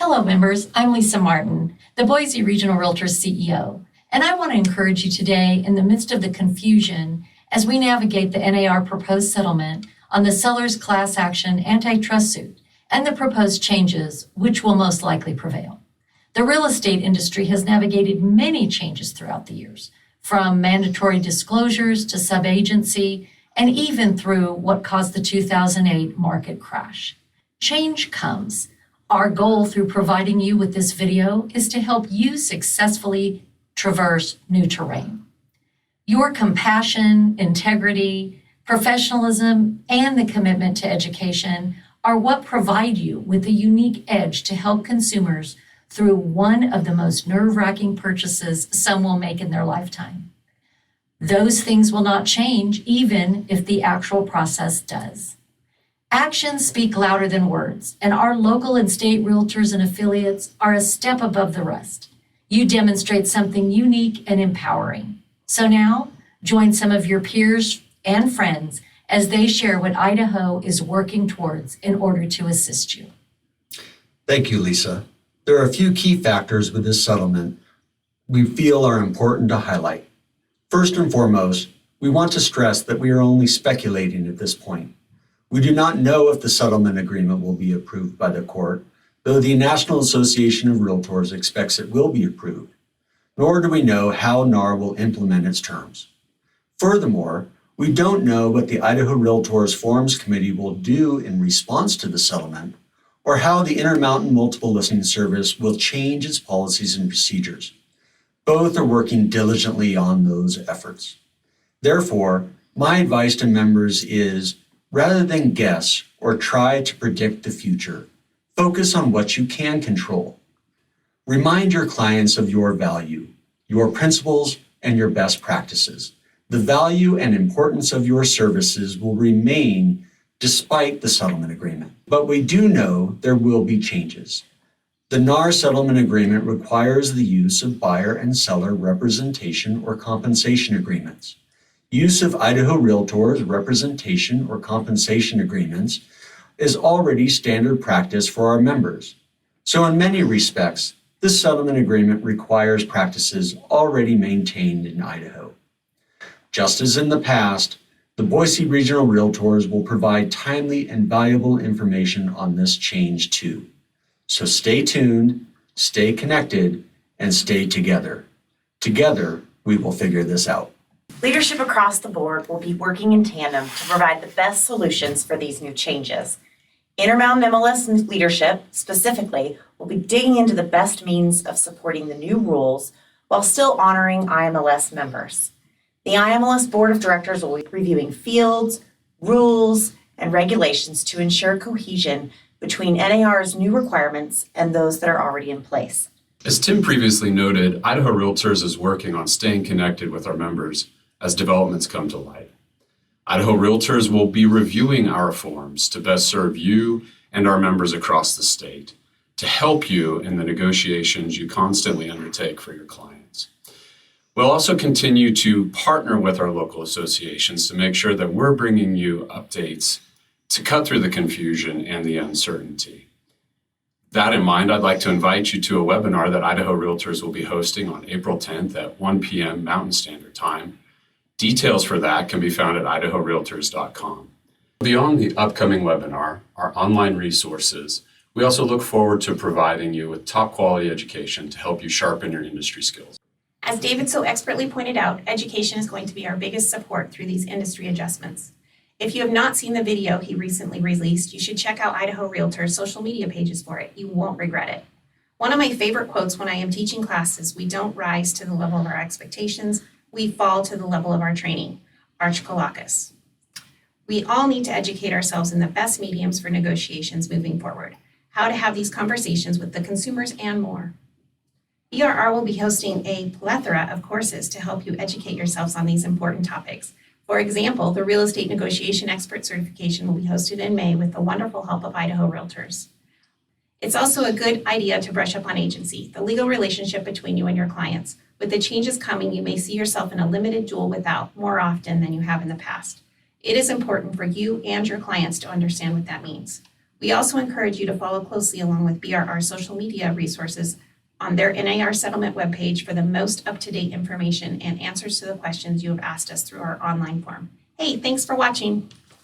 Hello members, I'm Lisa Martin, the Boise Regional REALTORS CEO, and I want to encourage you today in the midst of the confusion as we navigate the NAR proposed settlement on the seller's class action antitrust suit and the proposed changes which will most likely prevail. The real estate industry has navigated many changes throughout the years, from mandatory disclosures to sub-agency, and even through what caused the 2008 market crash. Change comes. Our goal through providing you with this video is to help you successfully traverse new terrain. Your compassion, integrity, professionalism, and the commitment to education are what provide you with a unique edge to help consumers through one of the most nerve-wracking purchases some will make in their lifetime. Those things will not change even if the actual process does. Actions speak louder than words, and our local and state realtors and affiliates are a step above the rest. You demonstrate something unique and empowering. So now, join some of your peers and friends as they share what Idaho is working towards in order to assist you. Thank you, Lisa. There are a few key factors with this settlement we feel are important to highlight. First and foremost, we want to stress that we are only speculating at this point. We do not know if the settlement agreement will be approved by the court, though the National Association of Realtors expects it will be approved, nor do we know how NAR will implement its terms. Furthermore, we don't know what the Idaho Realtors Forums Committee will do in response to the settlement, or how the Intermountain Multiple Listing Service will change its policies and procedures. Both are working diligently on those efforts. Therefore, my advice to members is, rather than guess or try to predict the future, focus on what you can control. Remind your clients of your value, your principles, and your best practices. The value and importance of your services will remain despite the settlement agreement. But we do know there will be changes. The NAR Settlement Agreement requires the use of buyer and seller representation or compensation agreements. Use of Idaho Realtors representation or compensation agreements is already standard practice for our members. So in many respects, this settlement agreement requires practices already maintained in Idaho. Just as in the past, the Boise Regional REALTORS will provide timely and valuable information on this change too. So stay tuned, stay connected, and stay together. Together, we will figure this out. Leadership across the board will be working in tandem to provide the best solutions for these new changes. Intermountain MLS leadership, specifically, will be digging into the best means of supporting the new rules while still honoring IMLS members. The IMLS Board of Directors will be reviewing fields, rules, and regulations to ensure cohesion between NAR's new requirements and those that are already in place. As Tim previously noted, Idaho Realtors is working on staying connected with our members as developments come to light. Idaho Realtors will be reviewing our forms to best serve you and our members across the state, to help you in the negotiations you constantly undertake for your clients. We'll also continue to partner with our local associations to make sure that we're bringing you updates to cut through the confusion and the uncertainty. That in mind, I'd like to invite you to a webinar that Idaho Realtors will be hosting on April 10th at 1 p.m. Mountain Standard Time. Details for that can be found at idahorealtors.com. Beyond the upcoming webinar, our online resources, we also look forward to providing you with top quality education to help you sharpen your industry skills. As David so expertly pointed out, education is going to be our biggest support through these industry adjustments. If you have not seen the video he recently released, you should check out Idaho Realtors' social media pages for it. You won't regret it. One of my favorite quotes when I am teaching classes, "We don't rise to the level of our expectations, we fall to the level of our training," Arch Kalakis. We all need to educate ourselves in the best mediums for negotiations moving forward, how to have these conversations with the consumers and more. BRR will be hosting a plethora of courses to help you educate yourselves on these important topics. For example, the Real Estate Negotiation Expert Certification will be hosted in May with the wonderful help of Idaho Realtors. It's also a good idea to brush up on agency, the legal relationship between you and your clients. With the changes coming, you may see yourself in a limited dual without more often than you have in the past. It is important for you and your clients to understand what that means. We also encourage you to follow closely along with BRR social media resources on their NAR Settlement webpage for the most up-to-date information and answers to the questions you have asked us through our online form. Hey, thanks for watching.